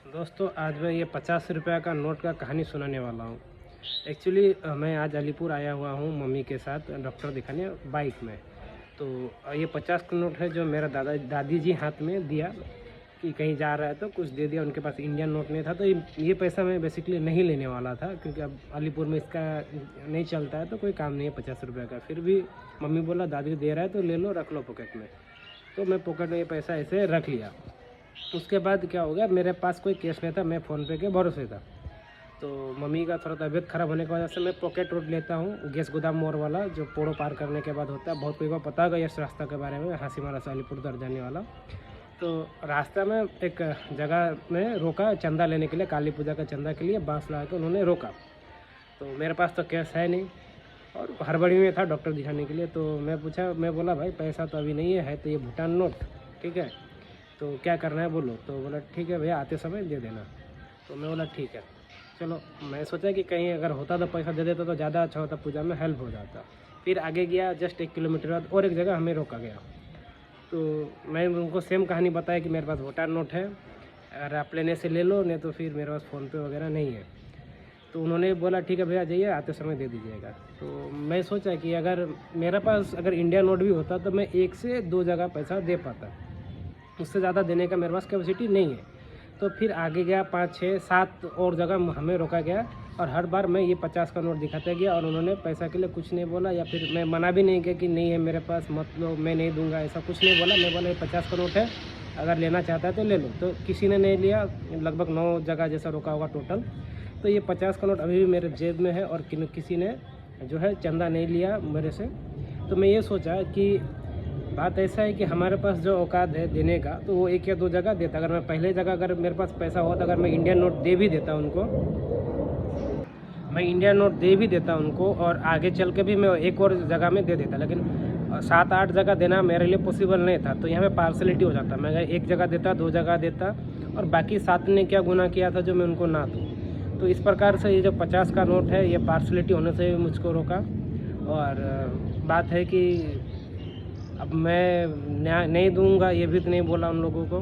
दोस्तों, आज मैं ये 50 रुपये का नोट का कहानी सुनाने वाला हूँ। एक्चुअली मैं आज अलीपुर आया हुआ हूँ मम्मी के साथ डॉक्टर दिखाने बाइक में। तो ये 50 का नोट है जो मेरा दादी जी हाथ में दिया कि कहीं जा रहा है तो कुछ दे दिया। उनके पास इंडियन नोट नहीं था, तो ये पैसा मैं बेसिकली नहीं लेने वाला था, क्योंकि अब अलीपुर में इसका नहीं चलता है तो कोई काम नहीं है 50 रुपये का। फिर भी मम्मी बोला दादी दे रहा है तो ले लो, रख लो पॉकेट में। तो मैं पॉकेट में ये पैसा ऐसे रख लिया। उसके बाद क्या हो गया, मेरे पास कोई कैश नहीं था, मैं फ़ोनपे के भरोसे था। तो मम्मी का थोड़ा तबीयत ख़राब होने की वजह से मैं पॉकेट रोड लेता हूँ, गैस गोदाम मोड़ वाला, जो पोड़ो पार करने के बाद होता है। बहुत कोई को पता होगा इस रास्ता के बारे में, हासीमारा से अलीपुर उधर जाने वाला। तो रास्ता में एक जगह में रोका चंदा लेने के लिए, काली पूजा का चंदा के लिए बांस लगा के उन्होंने रोका। तो मेरे पास तो कैश है नहीं और हड़बड़ी में था डॉक्टर दिखाने के लिए। तो मैं बोला भाई पैसा तो अभी नहीं है तो ये भूटान नोट, ठीक है, तो क्या करना है बोलो। तो बोला ठीक है भैया, आते समय दे देना। तो मैं बोला ठीक है चलो। मैं सोचा कि कहीं अगर होता तो पैसा दे देता तो ज़्यादा अच्छा होता, पूजा में हेल्प हो जाता। फिर आगे गया, जस्ट 1 किलोमीटर बाद और एक जगह हमें रोका गया। तो मैं उनको सेम कहानी बताया कि मेरे पास भूटान नोट है, अगर आप लेने से ले लो, नहीं तो फिर मेरे पास फ़ोनपे वगैरह नहीं है। तो उन्होंने बोला ठीक है भैया जाइए, आते समय दे दीजिएगा। तो मैं सोचा कि अगर मेरे पास अगर इंडिया नोट भी होता तो मैं 1 से 2 जगह पैसा दे पाता, उससे ज़्यादा देने का मेरे पास कैपेसिटी नहीं है। तो फिर आगे गया, 5, 6, 7 और जगह हमें रोका गया और हर बार मैं ये 50 का नोट दिखाते गया और उन्होंने पैसा के लिए कुछ नहीं बोला, या फिर मैं मना भी नहीं किया कि नहीं है मेरे पास मत लो, मैं नहीं दूंगा, ऐसा कुछ नहीं बोला। मैं बोला ये 50 का नोट है, अगर लेना चाहता है तो ले लो। तो किसी ने नहीं लिया, लगभग 9 जगह जैसा रोका होगा टोटल। तो ये 50 का नोट अभी भी मेरे जेब में है और किसी ने जो है चंदा नहीं लिया मेरे से। तो मैं ये सोचा कि बात ऐसा है कि हमारे पास जो औकात है देने का, तो वो 1 या 2 जगह देता। अगर मैं पहले जगह अगर मेरे पास पैसा होता, अगर मैं इंडियन नोट दे भी देता उनको, मैं इंडियन नोट दे भी देता उनको और आगे चल के भी मैं एक और जगह में दे देता, लेकिन 7-8 जगह देना मेरे लिए पॉसिबल नहीं था। तो यहाँ पे पार्सलिटी हो जाता, मैं अगर 1 जगह देता, 2 जगह देता, और बाकी 7 ने क्या गुनाह किया था जो मैं उनको ना दूँ। तो इस प्रकार से ये जो 50 का नोट है, ये पार्सलिटी होने से भी मुझको रोका। और बात है कि अब मैं नहीं दूंगा ये भी तो नहीं बोला उन लोगों को,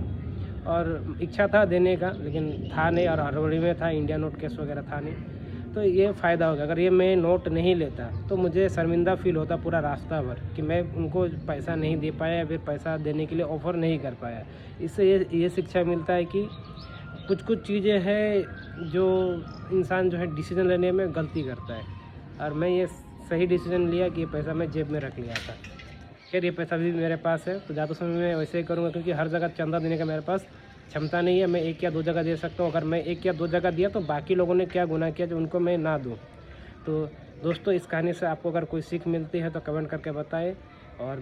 और इच्छा था देने का लेकिन था नहीं, और हड़बड़ी में था, इंडिया नोट केस वगैरह था नहीं। तो ये फ़ायदा हो गया, अगर ये मैं नोट नहीं लेता तो मुझे शर्मिंदा फील होता पूरा रास्ता भर कि मैं उनको पैसा नहीं दे पाया या फिर पैसा देने के लिए ऑफ़र नहीं कर पाया। इससे ये शिक्षा मिलता है कि कुछ चीज़ें हैं जो इंसान जो है डिसीज़न लेने में गलती करता है, और मैं ये सही डिसीज़न लिया कि ये पैसा मैं जेब में रख लिया था। खैर ये पैसा भी मेरे पास है, तो ज़्यादा समय मैं वैसे ही करूँगा, क्योंकि हर जगह चंदा देने का मेरे पास क्षमता नहीं है। मैं 1 या 2 जगह दे सकता हूँ। अगर मैं 1 या 2 जगह दिया तो बाकी लोगों ने क्या गुनाह किया जो उनको मैं ना दूँ। तो दोस्तों, इस कहानी से आपको अगर कोई सीख मिलती है तो कमेंट करके बताएं, और